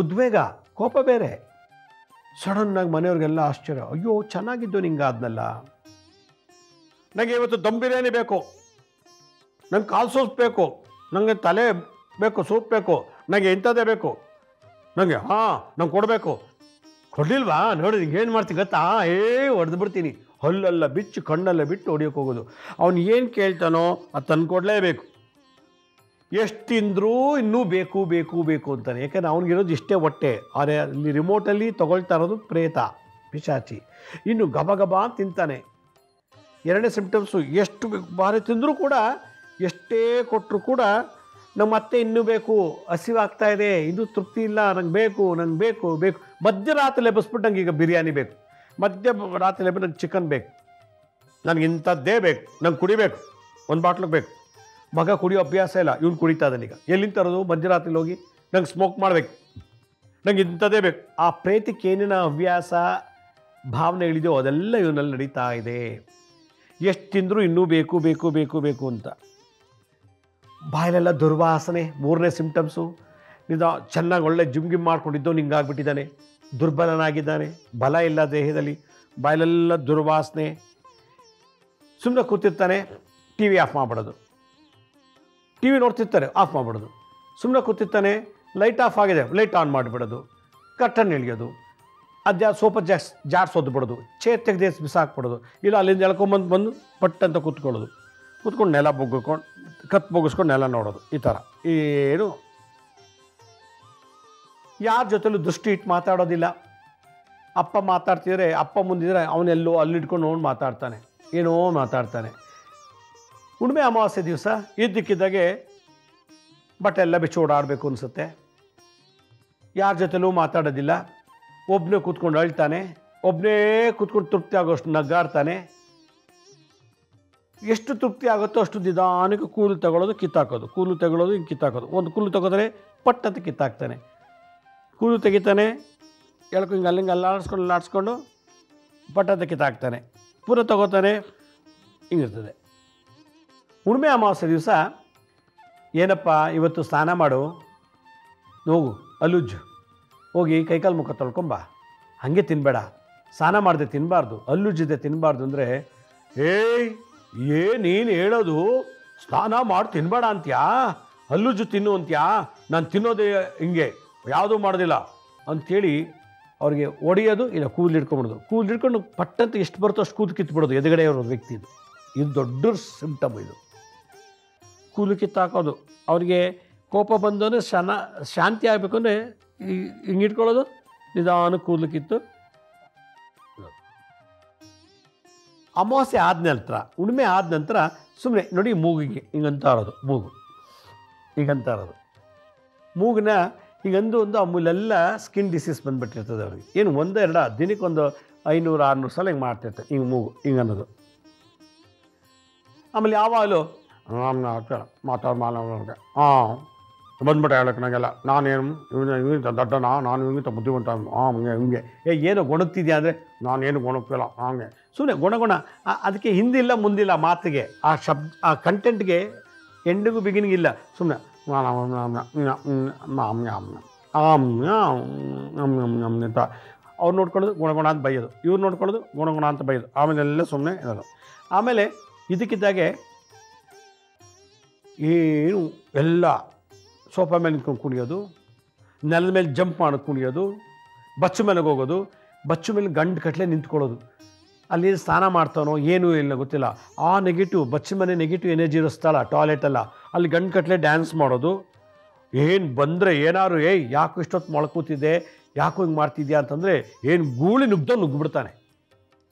ಉದ್ವೇಗ. ಕೋಪ ಬೇರೆ. ಸಡನ್ನಾಗಿ ಮನೆಯವ್ರಿಗೆಲ್ಲ ಆಶ್ಚರ್ಯ, ಅಯ್ಯೋ ಚೆನ್ನಾಗಿದ್ದು ನಿಂಗೆ ಆದ್ನಲ್ಲ, ನನಗೆ ಇವತ್ತು ದಮ್ ಬಿರಿಯಾನಿ ಬೇಕು, ನಂಗೆ ಕಾಲು ಸೂಪ್ ಬೇಕು, ನನಗೆ ತಲೆ ಬೇಕು, ಸೂಪ್ ಬೇಕು, ನನಗೆ ಇಂಥದ್ದೇ ಬೇಕು, ನನಗೆ ನಂಗೆ ಕೊಡಬೇಕು. ಕೊಡಲಿಲ್ವಾ, ನೋಡಿ ನಿಂಗೆ ಏನು ಮಾಡ್ತೀನಿ ಗೊತ್ತಾ, ಹೊಡೆದು ಬಿಡ್ತೀನಿ, ಹಲ್ಲೆಲ್ಲ ಬಿಚ್ಚು ಕಣ್ಣೆಲ್ಲ ಬಿಟ್ಟು ಹೊಡಿಯೋಕೆ ಹೋಗೋದು. ಅವನು ಏನು ಕೇಳ್ತಾನೋ ಅದು ತಂದು ಕೊಡಲೇಬೇಕು. ಎಷ್ಟು ತಿಂದರೂ ಇನ್ನೂ ಬೇಕು ಅಂತಾನೆ. ಯಾಕಂದರೆ ಅವ್ನಿಗಿರೋದು ಇಷ್ಟೇ ಹೊಟ್ಟೆ. ಆದರೆ ಅಲ್ಲಿ ರಿಮೋಟಲ್ಲಿ ತೊಗೊಳ್ತಾ ಇರೋದು ಪ್ರೇತ, ಪಿಶಾಚಿ. ಇನ್ನು ಗಬ ತಿಂತಾನೆ. ಎರಡನೇ ಸಿಂಪ್ಟಮ್ಸು, ಎಷ್ಟು ಬಾರಿ ತಿಂದರೂ ಕೂಡ, ಎಷ್ಟೇ ಕೊಟ್ಟರು ಕೂಡ ನಮ್ಮ ಮತ್ತೆ ಇನ್ನೂ ಬೇಕು, ಹಸಿವಾಗ್ತಾ ಇದೆ, ಇನ್ನೂ ತೃಪ್ತಿ ಇಲ್ಲ, ನಂಗೆ ಬೇಕು. ಮಧ್ಯರಾತ್ರಿ ಎಬ್ಬಿಸ್ಬಿಟ್ಟು ನಂಗೆ ಈಗ ಬಿರಿಯಾನಿ ಬೇಕು, ಮಧ್ಯರಾತ್ರಿ ಎಬ್ಬ ನಂಗೆ ಚಿಕನ್ ಬೇಕು, ನನಗೆ ಇಂಥದ್ದೇ ಬೇಕು, ನಂಗೆ ಕುಡಿಬೇಕು, ಒಂದು ಬಾಟ್ಲಿಗೆ ಬೇಕು. ಮಗ ಕುಡಿಯೋ ಅಭ್ಯಾಸ ಇಲ್ಲ, ಇವ್ನು ಕುಡಿತಾ ಇದ್ದಾನೆ. ಈಗ ಎಲ್ಲಿಂದ ತರೋದು? ಮಧ್ಯರಾತ್ರಿಲಿ ಹೋಗಿ ನಂಗೆ ಸ್ಮೋಕ್ ಮಾಡಬೇಕು, ನಂಗೆ ಇಂಥದ್ದೇ ಬೇಕು. ಆ ಪ್ರೇತಕ್ಕೆ ಏನೇನ ಹವ್ಯಾಸ ಭಾವನೆಗಳಿದೆಯೋ ಅದೆಲ್ಲ ಇವನಲ್ಲಿ ನಡೀತಾ ಇದೆ. ಎಷ್ಟು ತಿಂದರೂ ಇನ್ನೂ ಬೇಕು ಅಂತ. ಬಾಯಲೆಲ್ಲ ದುರ್ವಾಸನೆ, ಮೂರನೇ ಸಿಂಪ್ಟಮ್ಸು. ಇದು ಚೆನ್ನಾಗಿ ಒಳ್ಳೆ ಜಿಮ್ ಮಾಡ್ಕೊಂಡಿದ್ದೋ ಹಿಂಗಾಗ್ಬಿಟ್ಟಿದ್ದಾನೆ, ದುರ್ಬಲನಾಗಿದ್ದಾನೆ, ಬಲ ಇಲ್ಲ ದೇಹದಲ್ಲಿ, ಬಾಯಲೆಲ್ಲ ದುರ್ವಾಸನೆ. ಸುಮ್ಮನೆ ಕೂತಿರ್ತಾನೆ, ಟಿ ವಿ ಆಫ್ ಮಾಡಿಬಿಡೋದು, ಟಿ ವಿ ನೋಡ್ತಿರ್ತಾರೆ, ಆಫ್ ಮಾಡಿಬಿಡೋದು. ಸುಮ್ಮನೆ ಕೂತಿರ್ತಾನೆ, ಲೈಟ್ ಆಫ್ ಆಗಿದೆ, ಲೈಟ್ ಆನ್ ಮಾಡಿಬಿಡೋದು, ಕರ್ಟನ್ ಎಳೆಯೋದು, ಅದು ಸೋಪ ಜಾಡ್ಸೋದು ಬಿಡೋದು, ಚೇರ್ ತೆಗೆದು ಬಿಸಾಕ್ಬಿಡೋದು, ಇಲ್ಲ ಅಲ್ಲಿಂದ ಬಂದು ಪಟ್ ಅಂತ ಕೂತ್ಕೊಳ್ಳೋದು, ಕೂತ್ಕೊಂಡು ನೆಲ ಬೊಗ್ಗಿಕೊಂಡು ಕತ್ತು ಬೊಗ್ಗಿಸ್ಕೊಂಡು ನೆಲ ನೋಡೋದು. ಈ ಥರ ಏನು ಯಾರ ಜೊತೆಲೂ ದೃಷ್ಟಿ ಇಟ್ಟು ಮಾತಾಡೋದಿಲ್ಲ. ಅಪ್ಪ ಮಾತಾಡ್ತಿದ್ರೆ ಅಪ್ಪ ಮುಂದಿದ್ರೆ ಅವನೆಲ್ಲೋ ಅಲ್ಲಿಟ್ಕೊಂಡು ನೋಡಿ ಮಾತಾಡ್ತಾನೆ, ಏನೋ ಮಾತಾಡ್ತಾನೆ. ಹುಣ್ಣಿಮೆ ಅಮಾವಾಸ್ಯೆ ದಿವಸ ಇದ್ದಕ್ಕಿದ್ದಾಗೆ ಬಟ್ಟೆ ಎಲ್ಲ ಬಿಚ್ಚಿ ಓಡಾಡಬೇಕು ಅನಿಸುತ್ತೆ. ಯಾರ ಜೊತೆಲೂ ಮಾತಾಡೋದಿಲ್ಲ, ಒಬ್ಬನೇ ಕೂತ್ಕೊಂಡು ಅಳ್ತಾನೆ, ಒಬ್ಬನೇ ಕೂತ್ಕೊಂಡು ತೃಪ್ತಿ ಆಗೋಷ್ಟು ನಗ್ಗಾಡ್ತಾನೆ. ಎಷ್ಟು ತೃಪ್ತಿ ಆಗುತ್ತೋ ಅಷ್ಟು ನಿಧಾನಕ್ಕೆ ಕೂಲು ತಗೊಳ್ಳೋದು, ಕಿತ್ತಾಕೋದು, ಕೂಲು ತಗೊಳ್ಳೋದು, ಹಿಂಗೆ ಕಿತ್ತಾಕೋದು. ಒಂದು ಕೂಲು ತಗೋತಾರೆ ಪಟ್ ಅಂತ ಕಿತ್ತಾಕ್ತಾನೆ, ಕೂಲು ತೆಗಿತಾನೆ, ಹಿಂಗೆ ಅಲ್ಲಿಂಗೆ ಅಲ್ಲಾಡಿಸ್ಕೊಂಡು ಪಟ್ ಅಂತ ಕಿತ್ತಾಕ್ತಾನೆ, ಪೂರ ತಗೋತಾನೆ, ಹಿಂಗಿರ್ತದೆ. ಹುಣ್ಣಿಮೆ ಅಮಾವಾಸ್ಯೆ ದಿವಸ ಏನಪ್ಪ ಇವತ್ತು ಸ್ನಾನ ಮಾಡು, ಹೋಗು ಅಲ್ಲುಜ್ಜು, ಹೋಗಿ ಕೈಕಾಲು ಮುಖ ತೊಳ್ಕೊಂಬ, ಹಾಗೆ ತಿನ್ನಬೇಡ, ಸ್ನಾನ ಮಾಡದೆ ತಿನ್ನಬಾರ್ದು, ಅಲ್ಲುಜ್ಜದೆ ತಿನ್ನಬಾರ್ದು ಅಂದರೆ, ನೀನು ಹೇಳೋದು ಸ್ನಾನ ಮಾಡಿ ತಿನ್ನಬೇಡ ಅಂತ್ಯಾ, ಹಲ್ಲುಜ್ಜು ತಿನ್ನು ಅಂತ್ಯಾ, ನಾನು ತಿನ್ನೋದೇ ಹಿಂಗೆ ಯಾವುದೂ ಮಾಡೋದಿಲ್ಲ ಅಂಥೇಳಿ ಅವ್ರಿಗೆ ಹೊಡೆಯೋದು, ಇಲ್ಲ ಕೂದಲು ಹಿಡ್ಕೊಂಬಿಡೋದು. ಕೂದಲು ಹಿಡ್ಕೊಂಡು ಪಟ್ಟಂತ ಎಷ್ಟು ಬರುತ್ತೋ ಅಷ್ಟು ಕೂದಲು ಕಿತ್ಬಿಡೋದು. ಎದುರುಗಡೆ ಇರೋ ವ್ಯಕ್ತಿ ಇದು ದೊಡ್ಡ ಸಿಂಪ್ಟಮ್. ಇದು ಕೂದಲು ಕಿತ್ತಾಕೋದು. ಅವ್ರಿಗೆ ಕೋಪ ಬಂದರೆ ಶಾಂತಿ ಆಗಬೇಕು ಅಂದರೆ ಹಿಂಗೆ ಇಟ್ಕೊಳ್ಳೋದು, ನಿಧಾನ ಕೂದಲು ಕಿತ್ತು. ಅಮಾವಾಸ್ಯೆ ಆದ ನಂತರ, ಹುಣ್ಣಿಮೆ ಆದ ನಂತರ ಸುಮ್ಮನೆ ನೋಡಿ ಮೂಗಿಗೆ ಹಿಂಗಂತ ಇರೋದು, ಹಿಂಗಂತ ಇರೋದು ಮೂಗನ್ನ ಹಿಂಗಂದು ಅಮೂಲೆಲ್ಲ ಸ್ಕಿನ್ ಡಿಸೀಸ್ ಬಂದುಬಿಟ್ಟಿರ್ತದೆ ಅವ್ರಿಗೆ. ಏನು ಒಂದೆರಡ ದಿನಕ್ಕೊಂದು 500-600 ಸಲ ಹಿಂಗೆ ಮಾಡ್ತಿರ್ತಾರೆ, ಹಿಂಗೆ ಮೂಗು ಹಿಂಗೆ ಅನ್ನೋದು. ಆಮೇಲೆ ಯಾವಾಗಲೂ ಮಾತಾಡೋ ಮಾನವನಿಗೆ ಬಂದ್ಬಿಟ್ಟು ಹೇಳಕ್ಕೆ ನನಗೆಲ್ಲ, ನಾನೇನು ಇವನಿಂದ ದಡ್ಡನ, ನಾನು ಇವನಿಂದ ಬುದ್ಧಿವಂತ, ಹಿಂಗೆ ಏನೋ ಗೊಣಗ್ತಿದ್ಯಾ ಅಂದರೆ ನಾನೇನು ಗೊಣಗ್ತಿಲ್ಲ, ಹಾಗೆ ಸುಮ್ಮನೆ ಗುಣ. ಅದಕ್ಕೆ ಹಿಂದಿಲ್ಲ ಮುಂದಿಲ್ಲ ಮಾತಿಗೆ, ಆ ಕಂಟೆಂಟ್ಗೆ ಎಂಡಿಗೂ ಬಿಗಿನಿಂಗ್ ಇಲ್ಲ. ಸುಮ್ಮನೆ ಅಂತ ಅವ್ರು ನೋಡ್ಕೊಳ್ಳೋದು ಗುಣಗುಣ ಅಂತ ಬೈಯೋದು, ಇವ್ರು ನೋಡ್ಕೊಳ್ಳೋದು ಗುಣಗುಣ ಅಂತ ಬೈಯೋದು, ಆಮೇಲೆಲ್ಲ ಸುಮ್ಮನೆ ಇರೋದು. ಆಮೇಲೆ ಇದಕ್ಕಿದ್ದಾಗೆ ಏನು ಎಲ್ಲ ಸೋಫಾ ಮೇಲೆ ನಿಂತ್ಕೊಂಡು ಕುಣಿಯೋದು, ನೆಲದ ಮೇಲೆ ಜಂಪ್ ಮಾಡೋದು ಕುಣಿಯೋದು, ಬಚ್ಚು ಮನೆಗೆ ಹೋಗೋದು, ಬಚ್ಚು ಮೇಲೆ ಗಂಡು ಕಟ್ಲೆ ನಿಂತ್ಕೊಳ್ಳೋದು. ಅಲ್ಲಿ ಸ್ನಾನ ಮಾಡ್ತಾನೋ ಏನೂ ಇಲ್ಲ ಗೊತ್ತಿಲ್ಲ, ಆ ಬಚ್ಚು ಮನೆ ನೆಗೆಟಿವ್ ಎನರ್ಜಿ ಇರೋ ಸ್ಥಳ ಟಾಯ್ಲೆಟಲ್ಲ, ಅಲ್ಲಿ ಗಂಡು ಕಟ್ಲೆ ಡ್ಯಾನ್ಸ್ ಮಾಡೋದು. ಏನು ಬಂದರೆ ಏನಾದ್ರು ಯಾಕೋ ಇಷ್ಟೊತ್ತು ಮೊಳಕೂತಿದ್ದೆ, ಯಾಕೋ ಹಿಂಗೆ ಮಾಡ್ತಿದ್ಯಾ ಅಂತಂದರೆ ಏನು ಗೂಳಿ ನುಗ್ಗಿಬಿಡ್ತಾನೆ.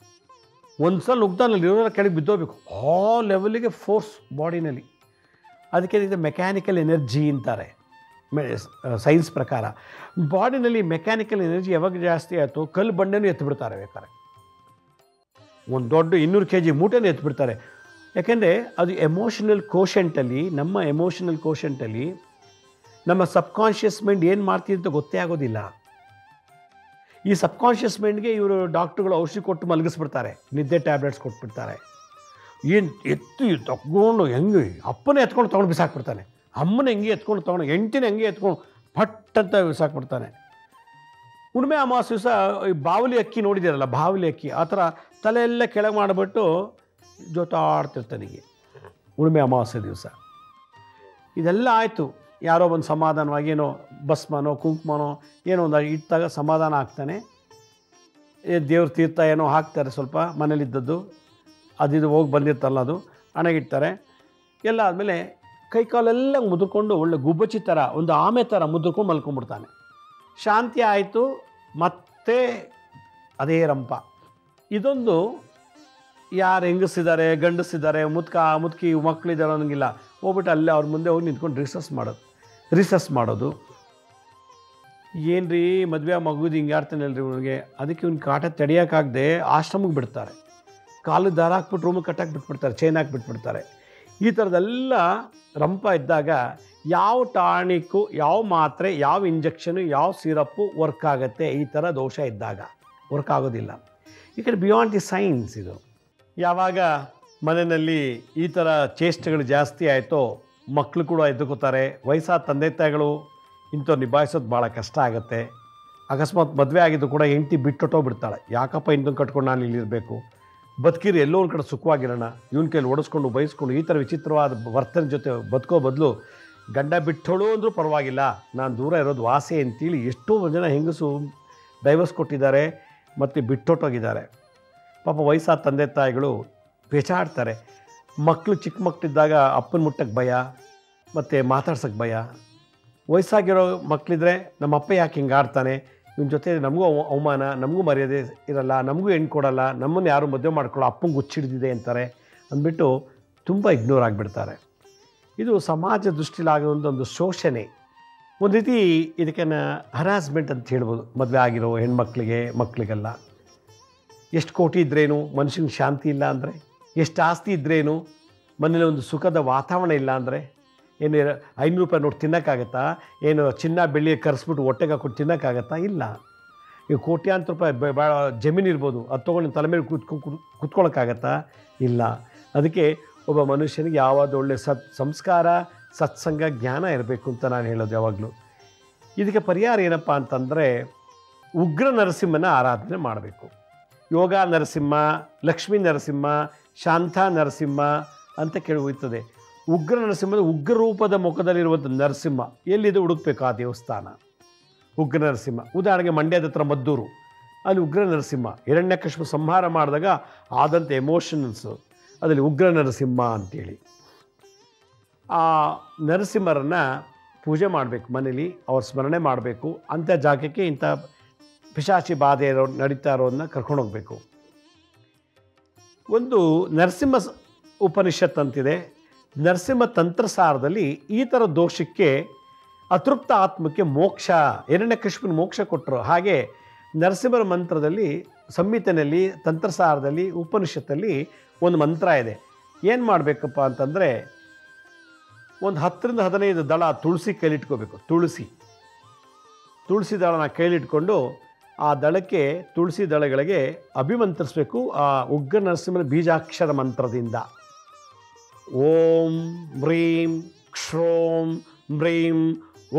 ಒಂದು ಸಲ ನುಗ್ದಾನಲ್ಲಿ ಇರೋರ ಕೆಳಗೆ ಬಿದ್ದೋಗ್ಬೇಕು, ಆ ಲೆವೆಲಿಗೆ ಫೋರ್ಸ್ ಬಾಡಿನಲ್ಲಿ. ಅದಕ್ಕೆ ಇದು ಮೆಕ್ಯಾನಿಕಲ್ ಎನರ್ಜಿ ಅಂತಾರೆ ಸೈನ್ಸ್ ಪ್ರಕಾರ. ಬಾಡಿನಲ್ಲಿ ಮೆಕ್ಯಾನಿಕಲ್ ಎನರ್ಜಿ ಯಾವಾಗ ಜಾಸ್ತಿ ಆಯಿತು, ಕಲ್ಲು ಬಂಡೆನೂ ಎತ್ತಿಬಿಡ್ತಾರೆ ಬೇಕಾರೆ, ಒಂದು ದೊಡ್ಡ 200 kg ಮೂಟೆನೂ ಎತ್ತಿಬಿಡ್ತಾರೆ. ಯಾಕೆಂದರೆ ಅದು ನಮ್ಮ ಎಮೋಷನಲ್ ಕೋಶೆಂಟಲ್ಲಿ ನಮ್ಮ ಸಬ್ಕಾನ್ಷಿಯಸ್ ಮೈಂಡ್ ಏನು ಮಾಡ್ತೀವಿ ಅಂತ ಗೊತ್ತೇ ಆಗೋದಿಲ್ಲ. ಈ ಸಬ್ಕಾನ್ಷಿಯಸ್ ಮೈಂಡ್ಗೆ ಇವರು ಡಾಕ್ಟ್ರುಗಳು ಔಷಧಿ ಕೊಟ್ಟು ಮಲಗಿಸ್ಬಿಡ್ತಾರೆ, ನಿದ್ದೆ ಟ್ಯಾಬ್ಲೆಟ್ಸ್ ಕೊಟ್ಬಿಡ್ತಾರೆ. ಏನು ತಗೊಂಡು ಹೆಂಗೆ ಅಪ್ಪನೇ ಎತ್ಕೊಂಡು ತೊಗೊಂಡು ಬಿಸಾಕ್ಬಿಡ್ತಾನೆ, ಅಮ್ಮನ ಹೆಂಗೆ ಎತ್ಕೊಂಡು ತೊಗೊಂಡು, ಹೆಂಡ್ತಿನ ಹೆಂಗೆ ಎತ್ಕೊಂಡು ಪಟ್ ಅಂತ ಬಿಸಾಕ್ಬಿಡ್ತಾನೆ. ಹುಣ್ಣಿಮೆ ಅಮಾವಾಸ್ಯೆ ದಿವಸ ಈ ಬಾವಲಿ ಅಕ್ಕಿ ನೋಡಿದ್ದೀರಲ್ಲ, ಬಾವಲಿ ಅಕ್ಕಿ ಆ ಥರ ತಲೆಯೆಲ್ಲ ಕೆಳಗೆ ಮಾಡಿಬಿಟ್ಟು ಜೊತಾಡ್ತಿರ್ತಾನಿಗೆ ಹುಣ್ಣಿಮೆ ಅಮಾವಾಸ್ಯೆ ದಿವಸ. ಇದೆಲ್ಲ ಆಯಿತು, ಯಾರೋ ಒಂದು ಸಮಾಧಾನವಾಗಿ ಏನೋ ಭಸ್ಮನೋ ಕುಂಕುಮನೋ ಏನೋ ಒಂದು ಇಟ್ಟಾಗ ಸಮಾಧಾನ ಆಗ್ತಾನೆ. ದೇವ್ರ ತೀರ್ಥ ಏನೋ ಹಾಕ್ತಾರೆ ಸ್ವಲ್ಪ ಮನೇಲಿದ್ದದ್ದು, ಅದಿದು ಹೋಗಿ ಬಂದಿರ್ತಲ್ಲ ಅದು ಹಣಗಿಡ್ತಾರೆ. ಎಲ್ಲ ಆದಮೇಲೆ ಕೈಕಾಲೆಲ್ಲ ಮುದ್ರಕೊಂಡು ಒಳ್ಳೆ ಗುಬ್ಬಚ್ಚಿ ಥರ ಒಂದು ಆಮೆ ಥರ ಮುದ್ರಕೊಂಡು ಮಲ್ಕೊಂಡ್ಬಿಡ್ತಾನೆ. ಶಾಂತಿ ಆಯಿತು, ಮತ್ತೆ ಅದೇ ರಂಪ. ಇದೊಂದು ಯಾರು ಹೆಂಗಸಿದ್ದಾರೆ ಗಂಡಸಿದ್ದಾರೆ ಮುದುಕಿ ಮಕ್ಕಳಿದ್ದಾರೆ ಅನ್ನೋಂಗಿಲ್ಲ, ಹೋಗ್ಬಿಟ್ಟು ಅಲ್ಲೇ ಅವ್ರ ಮುಂದೆ ಹೋಗಿ ನಿಂತ್ಕೊಂಡು ರಿಸರ್ಚ್ ಮಾಡೋದು. ಏನು ರೀ ಮದುವೆ ಮಗುದು ಹಿಂಗೆ ಆಡ್ತಾನಲ್ರಿ ಇವ್ನಿಗೆ, ಅದಕ್ಕೆ ಇವ್ನ ಕಾಟ ತಡೆಯೋಕ್ಕಾಗದೆ ಆಶ್ರಮಕ್ಕೆ ಬಿಡ್ತಾರೆ, ಕಾಲಿಗೆ ದಾರ ಹಾಕ್ಬಿಟ್ಟು ರೂಮಿಗೆ ಕಟ್ಟಕ್ಕೆ ಬಿಟ್ಬಿಡ್ತಾರೆ, ಚೈನ್ ಹಾಕ್ಬಿಟ್ಬಿಡ್ತಾರೆ. ಈ ಥರದ್ದೆಲ್ಲ ರಂಪ ಇದ್ದಾಗ ಯಾವ ಟಾನಿಕ್ಕು, ಯಾವ ಮಾತ್ರೆ, ಯಾವ ಇಂಜೆಕ್ಷನು, ಯಾವ ಸಿರಪ್ಪು ವರ್ಕ್ ಆಗುತ್ತೆ. ಈ ಥರ ದೋಷ ಇದ್ದಾಗ ವರ್ಕ್ ಆಗೋದಿಲ್ಲ. ಈ ಕಡೆ ಬಿಯಾಂಡ್ ದಿ ಸೈನ್ಸ್ ಇದು. ಯಾವಾಗ ಮನೆಯಲ್ಲಿ ಈ ಥರ ಚೇಷ್ಟೆಗಳು ಜಾಸ್ತಿ ಆಯಿತೋ ಮಕ್ಕಳು ಕೂಡ ಎದ್ದುಕೋತಾರೆ. ವಯಸ್ಸಾದ ತಂದೆ ತಾಯಿಗಳು ಇಂಥವ್ರು ನಿಭಾಯಿಸೋದು ಭಾಳ ಕಷ್ಟ ಆಗುತ್ತೆ. ಅಕಸ್ಮಾತ್ ಮದುವೆ ಆಗಿದ್ದು ಕೂಡ ಹೆಂಡತಿ ಬಿಟ್ಟೊಟ್ಟೋಗ್ಬಿಡ್ತಾಳೆ, ಯಾಕಪ್ಪ ಇಂದನ್ನು ಕಟ್ಕೊಂಡು ನಾನು ಇಲ್ಲಿರಬೇಕು, ಬದುಕಿರಿ ಎಲ್ಲೋ ಒಂದು ಕಡೆ ಸುಖವಾಗಿರೋಣ, ಇವನ ಕೈಲಿ ಓಡಿಸ್ಕೊಂಡು ಬಯಸ್ಕೊಂಡು ಈ ಥರ ವಿಚಿತ್ರವಾದ ವರ್ತನೆ ಜೊತೆ ಬದುಕೋ ಬದಲು ಗಂಡ ಬಿಟ್ಟೋಳು ಅಂದರೂ ಪರವಾಗಿಲ್ಲ, ನಾನು ದೂರ ಇರೋದು ವಾಸೆ ಅಂತೇಳಿ ಎಷ್ಟೋ ಜನ ಹೆಂಗಸು ಡೈವರ್ಸ್ ಕೊಟ್ಟಿದ್ದಾರೆ ಮತ್ತು ಬಿಟ್ಟೊಟ್ಟೋಗಿದ್ದಾರೆ. ಪಾಪ ವಯಸ್ಸಾದ ತಂದೆ ತಾಯಿಗಳು ಪೇಚಾಡ್ತಾರೆ. ಮಕ್ಕಳು ಚಿಕ್ಕ ಮಕ್ಕಳಿದ್ದಾಗ ಅಪ್ಪನ ಮುಟ್ಟಕ್ಕೆ ಭಯ ಮತ್ತು ಮಾತಾಡ್ಸೋಕ್ಕೆ ಭಯ. ವಯಸ್ಸಾಗಿರೋ ಮಕ್ಕಳಿದ್ರೆ ನಮ್ಮ ಅಪ್ಪ ಯಾಕೆ ಹಿಂಗೆ ಆಡ್ತಾನೆ, ಇವನ ಜೊತೆ ನಮಗೂ ಅವಮಾನ, ನಮಗೂ ಮರ್ಯಾದೆ ಇರಲ್ಲ, ನಮಗೂ ಹೆಣ್ಣು ಕೊಡಲ್ಲ, ನಮ್ಮನ್ನು ಯಾರು ಮದುವೆ ಮಾಡ್ಕೊಳ್ಳೋ, ಅಪ್ಪಂಗೆ ಹುಚ್ಚಿಡ್ದಿದೆ ಅಂತಾರೆ ಅಂದ್ಬಿಟ್ಟು ತುಂಬ ಇಗ್ನೋರ್ ಆಗಿಬಿಡ್ತಾರೆ. ಇದು ಸಮಾಜ ದೃಷ್ಟಿಲಾಗುವಂಥ ಒಂದು ಶೋಷಣೆ. ಒಂದು ರೀತಿ ಇದಕ್ಕೆ ಹರಾಸ್ಮೆಂಟ್ ಅಂತ ಹೇಳ್ಬೋದು. ಮದುವೆ ಆಗಿರೋ ಹೆಣ್ಮಕ್ಳಿಗೆ ಮಕ್ಕಳಿಗೆಲ್ಲ. ಎಷ್ಟು ಕೋಟಿ ಇದ್ರೇನು ಮನುಷ್ಯನಿಗೆ ಶಾಂತಿ ಇಲ್ಲ ಅಂದರೆ, ಎಷ್ಟು ಆಸ್ತಿ ಇದ್ರೇನು ಮನೇಲಿ ಒಂದು ಸುಖದ ವಾತಾವರಣ ಇಲ್ಲ ಅಂದರೆ, ಏನು 500 ರೂಪಾಯಿ ನೋಟ್ ತಿನ್ನೋಕ್ಕಾಗತ್ತಾ, ಏನು ಚಿನ್ನ ಬೆಳ್ಳಿ ಕರೆಸ್ಬಿಟ್ಟು ಹೊಟ್ಟೆಗೆ ಹಾಕ್ಬಿಟ್ಟು ತಿನ್ನೋಕ್ಕಾಗತ್ತಾ? ಇಲ್ಲ. ಈಗ ಕೋಟ್ಯಾಂತರ ರೂಪಾಯಿ ಭಾಳ ಜಮೀನು ಇರ್ಬೋದು, ಅದು ತೊಗೊಂಡು ತಲೆ ಮೇಲೆ ಕುತ್ಕೊಳ್ಳೋಕ್ಕಾಗತ್ತಾ? ಇಲ್ಲ. ಅದಕ್ಕೆ ಒಬ್ಬ ಮನುಷ್ಯನಿಗೆ ಯಾವುದು ಒಳ್ಳೆಯ ಸಂಸ್ಕಾರ, ಸತ್ಸಂಗ, ಜ್ಞಾನ ಇರಬೇಕು ಅಂತ ನಾನು ಹೇಳೋದು ಯಾವಾಗಲೂ. ಇದಕ್ಕೆ ಪರಿಹಾರ ಏನಪ್ಪ ಅಂತಂದರೆ ಉಗ್ರ ನರಸಿಂಹನ ಆರಾಧನೆ ಮಾಡಬೇಕು. ಯೋಗ ನರಸಿಂಹ, ಲಕ್ಷ್ಮೀ ನರಸಿಂಹ, ಶಾಂತ ನರಸಿಂಹ ಅಂತ ಹೋಗ್ತದೆ. ಉಗ್ರ ನರಸಿಂಹದ ಉಗ್ರ ರೂಪದ ಮುಖದಲ್ಲಿರುವಂಥ ನರಸಿಂಹ ಎಲ್ಲಿದೆ ಹುಡುಕಬೇಕು ಆ ದೇವಸ್ಥಾನ. ಉಗ್ರ ನರಸಿಂಹ ಉದಾಹರಣೆಗೆ ಮಂಡ್ಯದ ಹತ್ರ ಮದ್ದೂರು, ಅಲ್ಲಿ ಉಗ್ರ ನರಸಿಂಹ ಹಿರಣ್ಯಕಶಿಪು ಸಂಹಾರ ಮಾಡಿದಾಗ ಆದಂಥ ಎಮೋಷನಲ್ಸು ಅದರಲ್ಲಿ ಉಗ್ರ ನರಸಿಂಹ ಅಂತೇಳಿ. ಆ ನರಸಿಂಹರನ್ನು ಪೂಜೆ ಮಾಡಬೇಕು, ಮನೇಲಿ ಅವ್ರ ಸ್ಮರಣೆ ಮಾಡಬೇಕು. ಅಂಥ ಜಾಗಕ್ಕೆ ಇಂಥ ಪಿಶಾಚಿ ಬಾಧೆ ನಡೀತಾ ಇರೋದನ್ನ ಕರ್ಕೊಂಡೋಗ್ಬೇಕು. ಒಂದು ನರಸಿಂಹ ಉಪನಿಷತ್ ಅಂತಿದೆ. ನರಸಿಂಹ ತಂತ್ರಸಾರದಲ್ಲಿ ಈ ಥರ ದೋಷಕ್ಕೆ ಅತೃಪ್ತ ಆತ್ಮಕ್ಕೆ ಮೋಕ್ಷ, ಹಿರಣ್ಯಕಶಿಪುನ ಮೋಕ್ಷ ಕೊಟ್ಟರು. ಹಾಗೆ ನರಸಿಂಹರ ಮಂತ್ರದಲ್ಲಿ, ಸಂಹಿತೆಯಲ್ಲಿ, ತಂತ್ರಸಾರದಲ್ಲಿ, ಉಪನಿಷತ್ತಲ್ಲಿ ಒಂದು ಮಂತ್ರ ಇದೆ. ಏನು ಮಾಡಬೇಕಪ್ಪ ಅಂತಂದರೆ ಒಂದು 10ರಿಂದ 15 ದಳ ತುಳಸಿ ಕೈಲಿಟ್ಕೋಬೇಕು. ತುಳಸಿ ದಳನ ಕೈಲಿಟ್ಕೊಂಡು ಆ ದಳಕ್ಕೆ, ತುಳಸಿ ದಳಗಳಿಗೆ ಅಭಿಮಂತ್ರಿಸಬೇಕು ಆ ಉಗ್ರ ನರಸಿಂಹನ ಬೀಜಾಕ್ಷರ ಮಂತ್ರದಿಂದ. ಓಂ ಹ್ರೀಂ ಕ್ಷೋಂ ಹ್ರೀಂ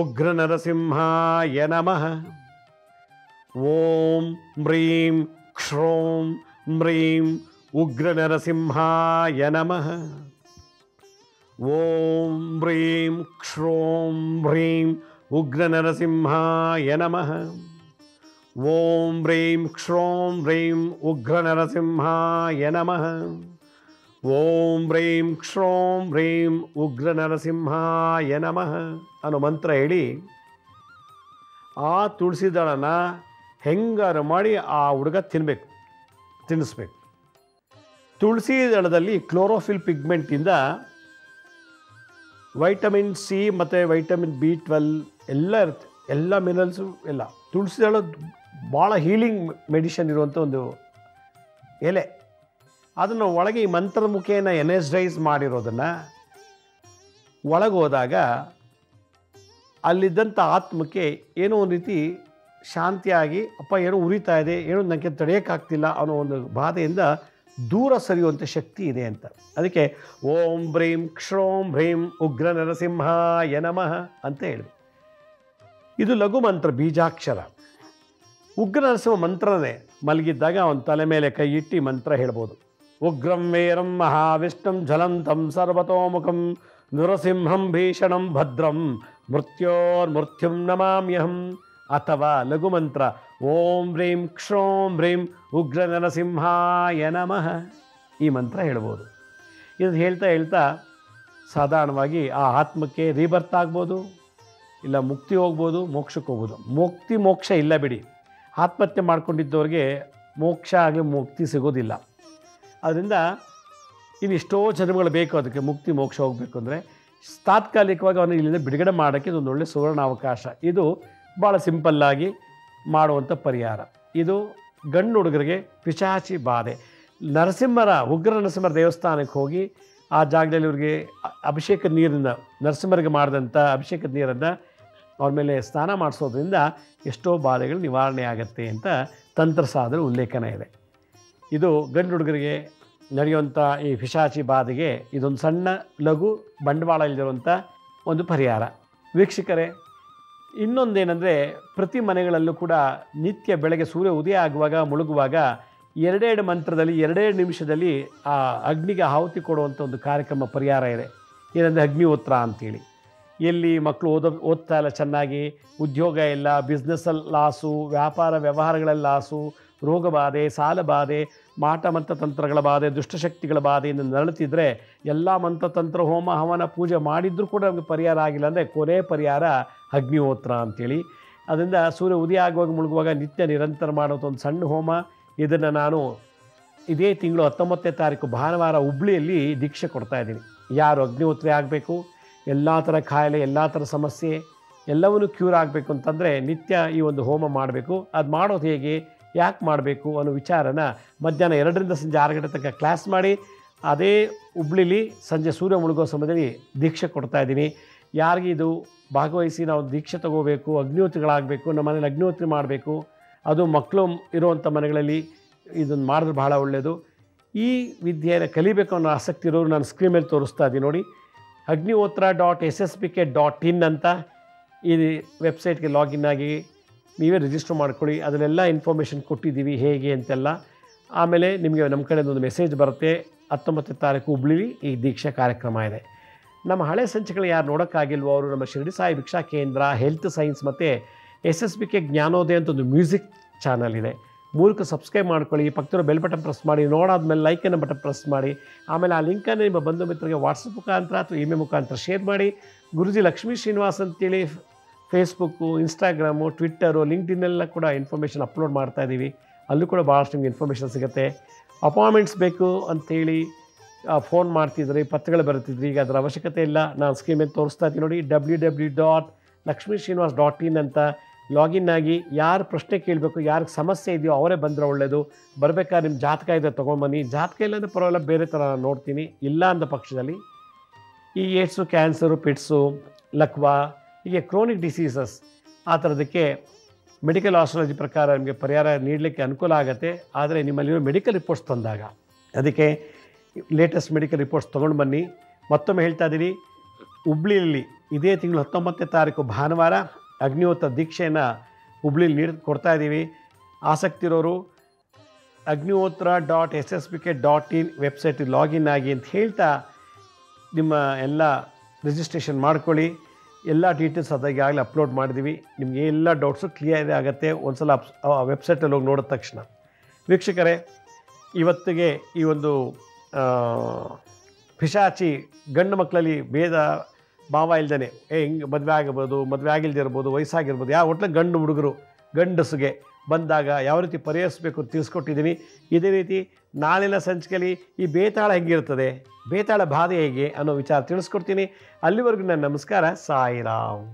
ಉಗ್ರ ನರಸಿಂಹಾಯ ನಮಃ. ಓಂ ಹ್ರೀಂ ಕ್ಷೋಂ ಹ್ರೀಂ ಉಗ್ರ ನರಸಿಂಹಾಯ ನಮಃ. ಓಂ ಹ್ರೀಂ ಕ್ಷೋಂ ಹ್ರೀಂ ಉಗ್ರ ನರಸಿಂಹಾಯ ನಮಃ. ಓಂ ಹ್ರೀಂ ಕ್ಷೋಂ ಹ್ರೀಂ ಉಗ್ರ ನರಸಿಂಹಾಯ ನಮಃ. ಓಂ ಹ್ರೀಂ ಕ್ಷೋಂ ಹ್ರೀಂ ಉಗ್ರ ನರಸಿಂಹಾಯ ನಮಃ ಅನ್ನೋ ಮಂತ್ರ ಹೇಳಿ ಆ ತುಳಸಿ ದಳನ ಹೆಂಗಾರು ಮಾಡಿ ಆ ಹುಡುಗ ತಿನ್ನಿಸ್ಬೇಕು. ತುಳಸಿ ದಳದಲ್ಲಿ ಕ್ಲೋರೋಫಿಲ್ ಪಿಗ್ಮೆಂಟಿಂದ ವೈಟಮಿನ್ ಸಿ ಮತ್ತು ವೈಟಮಿನ್ B12 ಎಲ್ಲ ಇರುತ್ತೆ, ಎಲ್ಲ ಮಿನರಲ್ಸು ಎಲ್ಲ. ತುಳಸಿ ದಳ ಭಾಳ ಹೀಲಿಂಗ್ ಮೆಡಿಷನ್ ಇರುವಂಥ ಒಂದು ಎಲೆ. ಅದನ್ನು ಒಳಗೆ ಈ ಮಂತ್ರದ ಮುಖೇನ ಎನರ್ಜೈಸ್ ಮಾಡಿರೋದನ್ನು ಒಳಗೆ ಹೋದಾಗ ಅಲ್ಲಿದ್ದಂಥ ಆತ್ಮಕ್ಕೆ ಏನೋ ಒಂದು ರೀತಿ ಶಾಂತಿಯಾಗಿ, ಅಪ್ಪ ಏನೋ ಉರಿತಾ ಇದೆ, ಏನೋ ನನಗೆ ತಡೆಯೋಕ್ಕಾಗ್ತಿಲ್ಲ ಅನ್ನೋ ಒಂದು ಬಾಧೆಯಿಂದ ದೂರ ಸರಿಯುವಂಥ ಶಕ್ತಿ ಇದೆ ಅಂತ. ಅದಕ್ಕೆ ಓಂ ಹ್ರೀಂ ಕ್ಷೋಂ ಹ್ರೀಂ ಉಗ್ರ ನರಸಿಂಹಾಯ ನಮಃ ಅಂತ ಹೇಳಿ. ಇದು ಲಘು ಮಂತ್ರ, ಬೀಜಾಕ್ಷರ. ಉಗ್ರ ನರಸಿಂಹ ಮಂತ್ರನೇ ಮಲಗಿದ್ದಾಗ ಅವನ ತಲೆ ಮೇಲೆ ಕೈ ಇಟ್ಟು ಮಂತ್ರ ಹೇಳ್ಬೋದು. ಉಗ್ರಂ ವೀರಂ ಮಹಾವಿಷ್ಣುಂ ಜ್ವಲಂತಂ ಸರ್ವತೋಮುಖಂ ನೃಸಿಂಹಂ ಭೀಷಣಂ ಭದ್ರಂ ಮೃತ್ಯೋರ್ಮೃತ್ಯುಂ ನಮಾಮ್ಯಹಂ. ಅಥವಾ ಲಘು ಮಂತ್ರ ಓಂ ಹ್ರೀಂ ಕ್ಷೋಂ ಹ್ರೀಂ ಉಗ್ರ ನರಸಿಂಹಾಯ ನಮಃ. ಈ ಮಂತ್ರ ಹೇಳ್ಬೋದು. ಇದು ಹೇಳ್ತಾ ಸಾಧಾರಣವಾಗಿ ಆ ಆತ್ಮಕ್ಕೆ ರೀಬರ್ತ್ ಆಗ್ಬೋದು, ಇಲ್ಲ ಮುಕ್ತಿ ಹೋಗ್ಬೋದು, ಮೋಕ್ಷಕ್ಕೆ ಹೋಗ್ಬೋದು. ಮೋಕ್ಷ ಇಲ್ಲ ಬಿಡಿ, ಆತ್ಮಹತ್ಯೆ ಮಾಡ್ಕೊಂಡಿದ್ದವ್ರಿಗೆ ಮೋಕ್ಷ ಆಗಲಿ ಮುಕ್ತಿ ಸಿಗೋದಿಲ್ಲ. ಅದರಿಂದ ಇನ್ನು ಎಷ್ಟೋ ಜನ್ಮಗಳು ಬೇಕು ಅದಕ್ಕೆ ಮುಕ್ತಿ ಮೋಕ್ಷ ಹೋಗಬೇಕು ಅಂದರೆ. ತಾತ್ಕಾಲಿಕವಾಗಿ ಅವನು ಇಲ್ಲಿಂದ ಬಿಡುಗಡೆ ಮಾಡೋಕ್ಕೆ ಇದೊಂದು ಒಳ್ಳೆಯ ಸುವರ್ಣ ಅವಕಾಶ. ಇದು ಭಾಳ ಸಿಂಪಲ್ಲಾಗಿ ಮಾಡುವಂಥ ಪರಿಹಾರ. ಇದು ಗಂಡು ಹುಡುಗರಿಗೆ ಪಿಶಾಚಿ ಬಾಧೆ. ಉಗ್ರ ನರಸಿಂಹರ ದೇವಸ್ಥಾನಕ್ಕೆ ಹೋಗಿ ಆ ಜಾಗದಲ್ಲಿ ಇವ್ರಿಗೆ ಅಭಿಷೇಕದ ನೀರಿಂದ, ನರಸಿಂಹರಿಗೆ ಮಾಡಿದಂಥ ಅಭಿಷೇಕದ ನೀರನ್ನು ಅವ್ರ ಮೇಲೆ ಸ್ನಾನ ಮಾಡಿಸೋದ್ರಿಂದ ಎಷ್ಟೋ ಬಾಧೆಗಳು ನಿವಾರಣೆ ಆಗುತ್ತೆ ಅಂತ ತಂತ್ರಸಾಧನ ಉಲ್ಲೇಖನ ಇದೆ. ಇದು ಗಂಡು ಹುಡುಗರಿಗೆ ನಡೆಯುವಂಥ ಈ ಪಿಶಾಚಿ ಬಾಧೆಗೆ ಇದೊಂದು ಸಣ್ಣ ಲಘು ಬಂಡವಾಳ ಇಲ್ಲಿರುವಂಥ ಒಂದು ಪರಿಹಾರ. ವೀಕ್ಷಕರೇ, ಇನ್ನೊಂದೇನೆಂದರೆ ಪ್ರತಿ ಮನೆಗಳಲ್ಲೂ ಕೂಡ ನಿತ್ಯ ಬೆಳಗ್ಗೆ ಸೂರ್ಯ ಉದಯ ಆಗುವಾಗ, ಮುಳುಗುವಾಗ 2 ಮಂತ್ರದಲ್ಲಿ 2 ನಿಮಿಷದಲ್ಲಿ ಆ ಅಗ್ನಿಗೆ ಆಹುತಿ ಕೊಡುವಂಥ ಒಂದು ಕಾರ್ಯಕ್ರಮ ಪರಿಹಾರ ಇದೆ. ಏನಂದರೆ ಅಗ್ನಿಹೋತ್ರ ಅಂಥೇಳಿ. ಎಲ್ಲಿ ಮಕ್ಕಳು ಓದ್ತಾ ಇಲ್ಲ ಚೆನ್ನಾಗಿ, ಉದ್ಯೋಗ ಇಲ್ಲ, ಬಿಸ್ನೆಸ್ಸಲ್ಲಿ ಲಾಸು, ವ್ಯಾಪಾರ ವ್ಯವಹಾರಗಳಲ್ಲಿ ಲಾಸು, ರೋಗ ಬಾಧೆ, ಸಾಲ ಬಾಧೆ, ಮಾಟ ಮಂತ್ರತಂತ್ರಗಳ ಬಾಧೆ, ದುಷ್ಟಶಕ್ತಿಗಳ ಬಾಧೆಯಿಂದ ನರಳುತ್ತಿದ್ದರೆ ಎಲ್ಲ ಮಂತ್ರತಂತ್ರ ಹೋಮ ಹವನ ಪೂಜೆ ಮಾಡಿದರೂ ಕೂಡ ನಮಗೆ ಪರಿಹಾರ ಆಗಿಲ್ಲ ಅಂದರೆ ಕೊನೆ ಪರಿಹಾರ ಅಗ್ನಿಹೋತ್ರ ಅಂಥೇಳಿ. ಅದರಿಂದ ಸೂರ್ಯ ಉದಯ ಆಗುವಾಗ ಮುಳುಗುವಾಗ ನಿತ್ಯ ನಿರಂತರ ಮಾಡುವಂಥ ಒಂದು ಸಣ್ಣ ಹೋಮ. ಇದನ್ನು ನಾನು ಇದೇ ತಿಂಗಳು 19ನೇ ತಾರೀಕು ಭಾನುವಾರ ಹುಬ್ಳಿಯಲ್ಲಿ ದೀಕ್ಷೆ ಕೊಡ್ತಾಯಿದ್ದೀನಿ. ಯಾರು ಅಗ್ನಿಹೋತ್ರಿ ಆಗಬೇಕು, ಎಲ್ಲ ಥರ ಕಾಯಿಲೆ, ಎಲ್ಲ ಥರ ಸಮಸ್ಯೆ ಎಲ್ಲವನ್ನೂ ಕ್ಯೂರ್ ಆಗಬೇಕು ಅಂತಂದರೆ ನಿತ್ಯ ಈ ಒಂದು ಹೋಮ ಮಾಡಬೇಕು. ಅದು ಮಾಡೋದು ಹೇಗೆ, ಯಾಕೆ ಮಾಡಬೇಕು ಅನ್ನೋ ವಿಚಾರನ ಮಧ್ಯಾಹ್ನ 2ರಿಂದ ಸಂಜೆ 6 ಗಂಟೆ ತನಕ ಕ್ಲಾಸ್ ಮಾಡಿ ಅದೇ ಹುಬ್ಳಿಲಿ ಸಂಜೆ ಸೂರ್ಯ ಮುಳುಗೋ ಸಮಯದಲ್ಲಿ ದೀಕ್ಷೆ ಕೊಡ್ತಾಯಿದ್ದೀನಿ. ಯಾರಿಗೆ ಇದು ಭಾಗವಹಿಸಿ ನಾವು ದೀಕ್ಷೆ ತಗೋಬೇಕು, ಅಗ್ನಿಹೋತ್ರಿಗಳಾಗಬೇಕು, ನಮ್ಮ ಮನೇಲಿ ಅಗ್ನಿಹೋತ್ರಿ ಮಾಡಬೇಕು, ಅದು ಮಕ್ಕಳು ಇರುವಂಥ ಮನೆಗಳಲ್ಲಿ ಇದನ್ನು ಮಾಡಿದ್ರೆ ಬಹಳ ಒಳ್ಳೆಯದು. ಈ ವಿದ್ಯೆಯನ್ನು ಕಲಿಬೇಕು ಅನ್ನೋ ಆಸಕ್ತಿ ಇರೋರು ನಾನು ಸ್ಕ್ರೀನ್ ಮೇಲೆ ತೋರಿಸ್ತಾ ಇದ್ದೀನಿ ನೋಡಿ. agnihotra.ssbk.in ಅಂತ ಈ ವೆಬ್ಸೈಟ್ಗೆ ಲಾಗಿನ್ ಆಗಿ ನೀವೇ ರಿಜಿಸ್ಟರ್ ಮಾಡ್ಕೊಳ್ಳಿ. ಅದನ್ನೆಲ್ಲ ಇನ್ಫಾರ್ಮೇಷನ್ ಕೊಟ್ಟಿದ್ದೀವಿ ಹೇಗೆ ಅಂತೆಲ್ಲ. ಆಮೇಲೆ ನಿಮಗೆ ನಮ್ಮ ಕಡೆಯಿಂದ ಒಂದು ಮೆಸೇಜ್ ಬರುತ್ತೆ. 19ನೇ ತಾರೀಕು ಹುಬ್ಳಿಲಿ ಈ ದೀಕ್ಷಾ ಕಾರ್ಯಕ್ರಮ ಇದೆ. ನಮ್ಮ ಹಳೆ ಸಂಚಿಕೆಗಳು ಯಾರು ನೋಡೋಕ್ಕಾಗಿಲ್ವೋ ಅವರು ನಮ್ಮ ಶಿರಡಿ ಸಾಯಿ ಭಿಕ್ಷಾ ಕೇಂದ್ರ, ಹೆಲ್ತ್ ಸೈನ್ಸ್ ಮತ್ತು SSBK ಜ್ಞಾನೋದಯ ಅಂತ ಒಂದು ಮ್ಯೂಸಿಕ್ ಚಾನಲ್ ಇದೆ. ಮೂಲಕ ಸಬ್ಸ್ಕ್ರೈಬ್ ಮಾಡ್ಕೊಳ್ಳಿ. ಪಕ್ಕದ ಬೆಲ್ ಬಟನ್ ಪ್ರೆಸ್ ಮಾಡಿ, ನೋಡಾದ್ಮೇಲೆ ಲೈಕನ್ನು ಬಟನ್ ಪ್ರೆಸ್ ಮಾಡಿ. ಆಮೇಲೆ ಆ ಲಿಂಕನ್ನು ನಿಮ್ಮ ಬಂಧು ಮಿತ್ರರಿಗೆ ವಾಟ್ಸಪ್ ಮುಖಾಂತರ ಅಥವಾ ಇಮೇಲ್ ಮುಖಾಂತರ ಶೇರ್ ಮಾಡಿ. ಗುರುಜಿ ಲಕ್ಷ್ಮೀ ಶ್ರೀನಿವಾಸ್ ಅಂತೇಳಿ ಫೇಸ್ಬುಕ್ಕು, ಇನ್ಸ್ಟಾಗ್ರಾಮು, ಟ್ವಿಟ್ಟರು, ಲಿಂಕ್ಡ್ಇನ್ನೆಲ್ಲ ಕೂಡ ಇನ್ಫಾರ್ಮೇಷನ್ ಅಪ್ಲೋಡ್ ಮಾಡ್ತಾಯಿದ್ದೀವಿ. ಅಲ್ಲೂ ಕೂಡ ಭಾಳಷ್ಟು ನಿಮ್ಗೆ ಇನ್ಫಾರ್ಮೇಷನ್ ಸಿಗುತ್ತೆ. ಅಪಾಯಿಂಟ್ಮೆಂಟ್ಸ್ ಬೇಕು ಅಂಥೇಳಿ ಫೋನ್ ಮಾಡ್ತಿದ್ರಿ, ಪತ್ರಗಳು ಬರುತ್ತಿದ್ರಿ. ಈಗ ಅದರ ಅವಶ್ಯಕತೆ ಇಲ್ಲ. ನಾನು ಸ್ಕ್ರೀನ್ ಮೇಲೆ ತೋರಿಸ್ತಾ ಇದ್ದೀನಿ ನೋಡಿ. www.lakshmisrinivas.in ಅಂತ ಲಾಗಿನ್ ಆಗಿ ಯಾರು ಪ್ರಶ್ನೆ ಕೇಳಬೇಕು, ಯಾರಿಗೆ ಸಮಸ್ಯೆ ಇದೆಯೋ ಅವರೇ ಬಂದರೆ ಒಳ್ಳೆಯದು. ಬರಬೇಕಾದ್ರೆ ನಿಮ್ಮ ಜಾತಕ ಇದೆ ತೊಗೊಂಬನ್ನಿ. ಜಾತಕ ಇಲ್ಲಂದರೆ ಪರವಾಗಿಲ್ಲ, ಬೇರೆ ಥರ ನಾನು ನೋಡ್ತೀನಿ. ಇಲ್ಲ ಅಂದ ಪಕ್ಷದಲ್ಲಿ ಈ ಏಡ್ಸು, ಕ್ಯಾನ್ಸರು, ಪಿಟ್ಸು, ಲಕ್ವಾ, ಹೀಗೆ ಕ್ರೋನಿಕ್ ಡಿಸೀಸಸ್ ಆ ಥರದಕ್ಕೆ ಮೆಡಿಕಲ್ ಆಸ್ಟ್ರಾಲಜಿ ಪ್ರಕಾರ ನಿಮಗೆ ಪರಿಹಾರ ನೀಡಲಿಕ್ಕೆ ಅನುಕೂಲ ಆಗುತ್ತೆ. ಆದರೆ ನಿಮ್ಮಲ್ಲಿರೋ ಮೆಡಿಕಲ್ ರಿಪೋರ್ಟ್ಸ್ ತಂದಾಗ ಅದಕ್ಕೆ ಲೇಟೆಸ್ಟ್ ಮೆಡಿಕಲ್ ರಿಪೋರ್ಟ್ಸ್ ತೊಗೊಂಡು ಬನ್ನಿ. ಮತ್ತೊಮ್ಮೆ ಹೇಳ್ತಾ ಇದ್ದೀನಿ, ಹುಬ್ಳಿಯಲ್ಲಿ ಇದೇ ತಿಂಗಳು 19ನೇ ತಾರೀಕು ಭಾನುವಾರ ಅಗ್ನಿಹೋತ್ರ ದೀಕ್ಷೆಯನ್ನು ಹುಬ್ಳಿಲಿ ಕೊಡ್ತಾಯಿದ್ದೀವಿ. ಆಸಕ್ತಿ ಇರೋರು agnihotra.ssbk.in ವೆಬ್ಸೈಟಿಗೆ ಲಾಗಿನ್ ಆಗಿ ಅಂತ ಹೇಳ್ತಾ ನಿಮ್ಮ ಎಲ್ಲ ರಿಜಿಸ್ಟ್ರೇಷನ್ ಮಾಡ್ಕೊಳ್ಳಿ. ಎಲ್ಲ ಡೀಟೇಲ್ಸ್ ಅದಾಗಲೇ ಅಪ್ಲೋಡ್ ಮಾಡಿದ್ದೀವಿ. ನಿಮಗೆ ಎಲ್ಲ ಡೌಟ್ಸು ಕ್ಲಿಯರ್ ಆಗುತ್ತೆ ಒಂದು ಸಲ ವೆಬ್ಸೈಟಲ್ಲಿ ಹೋಗಿ ನೋಡಿದ ತಕ್ಷಣ. ವೀಕ್ಷಕರೇ, ಇವತ್ತಿಗೆ ಈ ಒಂದು ಪಿಶಾಚಿ ಗಂಡು ಮಕ್ಕಳಲ್ಲಿ ಭೇದ ಭಾವ ಇಲ್ದೇ ಹಿಂಗೆ ಮದುವೆ ಆಗಬಹುದು, ಮದುವೆ ಆಗಿಲ್ಲದೆ ಇರ್ಬೋದು, ವಯಸ್ಸಾಗಿರ್ಬೋದು, ಯಾವ ಒಟ್ಟಿಗೆ ಗಂಡು ಹುಡುಗರು ಗಂಡಸಿಗೆ ಬಂದಾಗ ಯಾವ ರೀತಿ ಪರಿಹರಿಸಬೇಕು ತಿಳಿಸ್ಕೊಟ್ಟಿದ್ದೀನಿ. ಇದೇ ರೀತಿ ನಾಳಿನ ಸಂಚಿಕೆಯಲ್ಲಿ ಈ ಬೇತಾಳ ಹೆಂಗಿರ್ತದೆ, ಬೇತಾಳ ಬಾಧೆ ಹೇಗೆ ಅನ್ನೋ ವಿಚಾರ ತಿಳಿಸ್ಕೊಡ್ತೀನಿ. ಅಲ್ಲಿವರೆಗೂ ನನ್ನ ನಮಸ್ಕಾರ. ಸಾಯಿರಾಮ್.